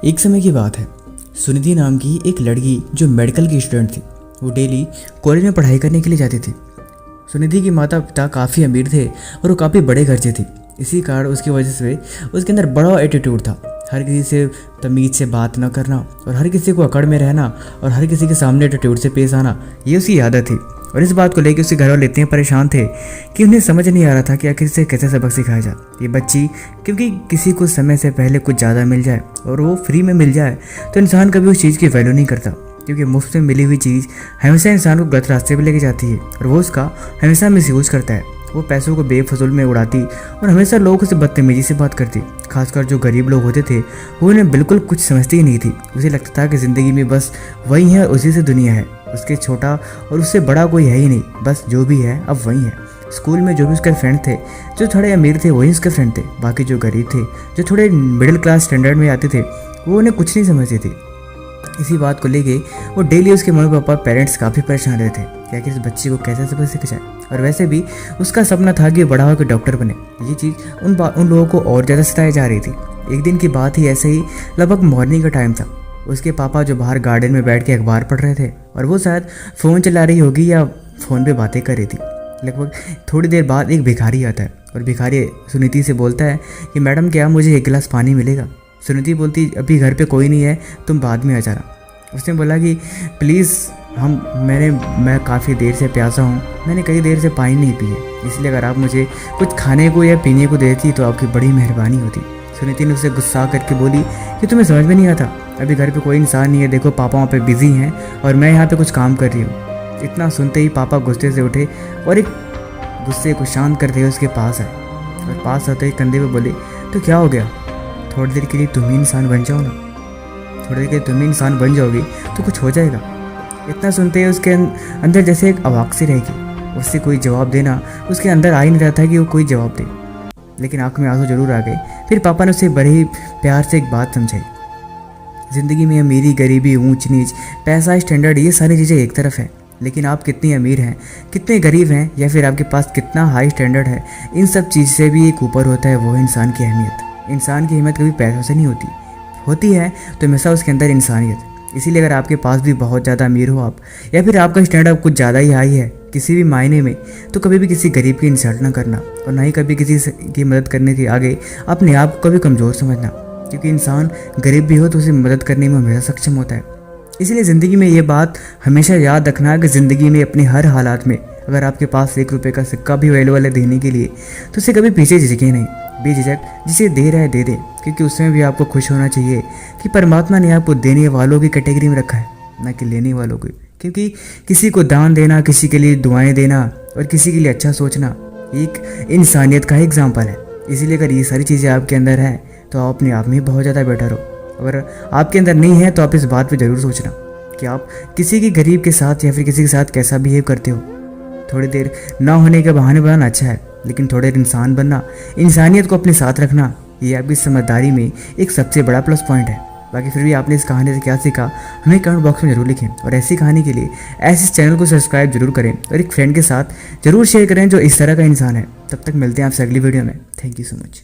एक समय की बात है। सुनिधि नाम की एक लड़की जो मेडिकल की स्टूडेंट थी, वो डेली कॉलेज में पढ़ाई करने के लिए जाती थी। सुनिधि के माता पिता काफ़ी अमीर थे और वो काफ़ी बड़े घर से थी। इसी कारण उसकी वजह से उसके अंदर बड़ा एटीट्यूड था। हर किसी से तमीज़ से बात ना करना और हर किसी को अकड़ में रहना और हर किसी के सामने एटीट्यूड से पेश आना, ये उसकी आदत थी। और इस बात को लेकर उसके घर वाले इतने परेशान थे कि उन्हें समझ नहीं आ रहा था कि आखिर से कैसे सबक सिखाया जाए। ये बच्ची क्योंकि किसी को समय से पहले कुछ ज़्यादा मिल जाए और वो फ्री में मिल जाए तो इंसान कभी उस चीज़ की वैल्यू नहीं करता, क्योंकि मुफ्त में मिली हुई चीज़ हमेशा इंसान को गलत रास्ते पर लेके जाती है और वो उसका हमेशा मिसयूज करता है। वो पैसों को बेफजूल में उड़ाती और हमेशा लोगों से बदतमीजी से बात करती। खासकर जो गरीब लोग होते थे वो उन्हें बिल्कुल कुछ समझती ही नहीं थी। उसे लगता था कि ज़िंदगी में बस वही है, उसी से दुनिया है, उसके छोटा और उससे बड़ा कोई है ही नहीं, बस जो भी है अब वही है। स्कूल में जो भी उसके फ्रेंड थे, जो थोड़े अमीर थे वही उसके फ्रेंड थे, बाकी जो गरीब थे, जो थोड़े मिडिल क्लास स्टैंडर्ड में आते थे, वो उन्हें कुछ नहीं समझते थे। इसी बात को लेके वो डेली उसके मम्मी पापा पेरेंट्स काफ़ी परेशान रहते थे कि आखिर इस बच्चे को कैसे सबक सीखा जाए। और वैसे भी उसका सपना था कि बड़ा होकर डॉक्टर बने। ये चीज़ उन लोगों को और ज़्यादा सताई जा रही थी। एक दिन की बात ही ऐसे ही लगभग मॉर्निंग का टाइम था। उसके पापा जो बाहर गार्डन में बैठ के अखबार पढ़ रहे थे और वो शायद फ़ोन चला रही होगी या फ़ोन पे बातें कर रही थी। लगभग थोड़ी देर बाद एक भिखारी आता है और भिखारी सुनीति से बोलता है कि मैडम क्या मुझे एक गिलास पानी मिलेगा। सुनीति बोलती अभी घर पे कोई नहीं है, तुम बाद में आ जाना। उसने बोला कि प्लीज़ मैं काफ़ी देर से प्यासा हूँ, मैंने कई देर से पानी नहीं पी है, इसलिए अगर आप मुझे कुछ खाने को या पीने को देती तो आपकी बड़ी मेहरबानी होती। सुनीति ने उसे गुस्सा करके बोली कि तुम्हें समझ में नहीं आता, अभी घर पे कोई इंसान नहीं है, देखो पापा वहाँ पे बिज़ी हैं और मैं यहाँ पे कुछ काम कर रही हूँ। इतना सुनते ही पापा गुस्से से उठे और एक गुस्से को शांत करते हुए उसके पास आए और पास आते ही कंधे पे बोले तो क्या हो गया, थोड़ी देर के लिए तुम ही इंसान बन जाओ ना, थोड़ी देर के लिए तुम ही इंसान बन जाओगी तो कुछ हो जाएगा। इतना सुनते ही उसके अंदर जैसे एक अवाक सी रहेगी, उससे कोई जवाब देना उसके अंदर आ ही नहीं रहा था कि वो कोई जवाब दे, लेकिन आंख में आंसू जरूर आ गए। फिर पापा ने उसे बड़े ही प्यार से एक बात समझाई, ज़िंदगी में अमीरी गरीबी ऊंच नीच पैसा स्टैंडर्ड ये सारी चीज़ें एक तरफ है, लेकिन आप कितनी अमीर हैं कितने गरीब हैं या फिर आपके पास कितना हाई स्टैंडर्ड है, इन सब चीज़ से भी एक ऊपर होता है वो इंसान की अहमियत। इंसान की अहमियत कभी पैसों से नहीं होती है तो हमेशा उसके अंदर इंसानियत। इसीलिए अगर आपके पास भी बहुत ज़्यादा अमीर हो आप या फिर आपका स्टैंडर्ड कुछ ज़्यादा ही हाई है किसी भी मायने में, तो कभी भी किसी गरीब की इंसल्ट ना करना और ना ही कभी किसी की मदद करने के आगे अपने आप को कभी कमज़ोर समझना, क्योंकि इंसान गरीब भी हो तो उसे मदद करने में हमेशा सक्षम होता है। इसीलिए ज़िंदगी में ये बात हमेशा याद रखना कि ज़िंदगी में अपने हर हालात में अगर आपके पास 1 रुपये का सिक्का भी अवेलेबल है देने के लिए तो उसे कभी पीछे झिझके नहीं, बेझिझक जिसे दे रहा है दे दे, क्योंकि उसमें भी आपको खुश होना चाहिए कि परमात्मा ने आपको देने वालों की कैटेगरी में रखा है, ना कि लेने वालों की। क्योंकि किसी को दान देना, किसी के लिए दुआएं देना और किसी के लिए अच्छा सोचना एक इंसानियत का एग्जाम्पल है। इसीलिए अगर ये सारी चीज़ें आपके अंदर है तो आप अपने आप में बहुत ज़्यादा बेटर हो। अगर आपके अंदर नहीं है तो आप इस बात पर ज़रूर सोचना कि आप किसी की गरीब के साथ या फिर किसी के साथ कैसा बिहेव करते हो। थोड़ी देर ना होने के बहाने बनाना अच्छा है, लेकिन थोड़े देर इंसान बनना, इंसानियत को अपने साथ रखना, ये आपकी समझदारी में एक सबसे बड़ा प्लस पॉइंट है। बाकी फिर भी आपने इस कहानी से क्या सीखा हमें कमेंट बॉक्स में जरूर लिखें और ऐसी कहानी के लिए ऐसे चैनल को सब्सक्राइब जरूर करें और एक फ्रेंड के साथ जरूर शेयर करें जो इस तरह का इंसान है। तब तक मिलते हैं आपसे अगली वीडियो में। Thank you so much.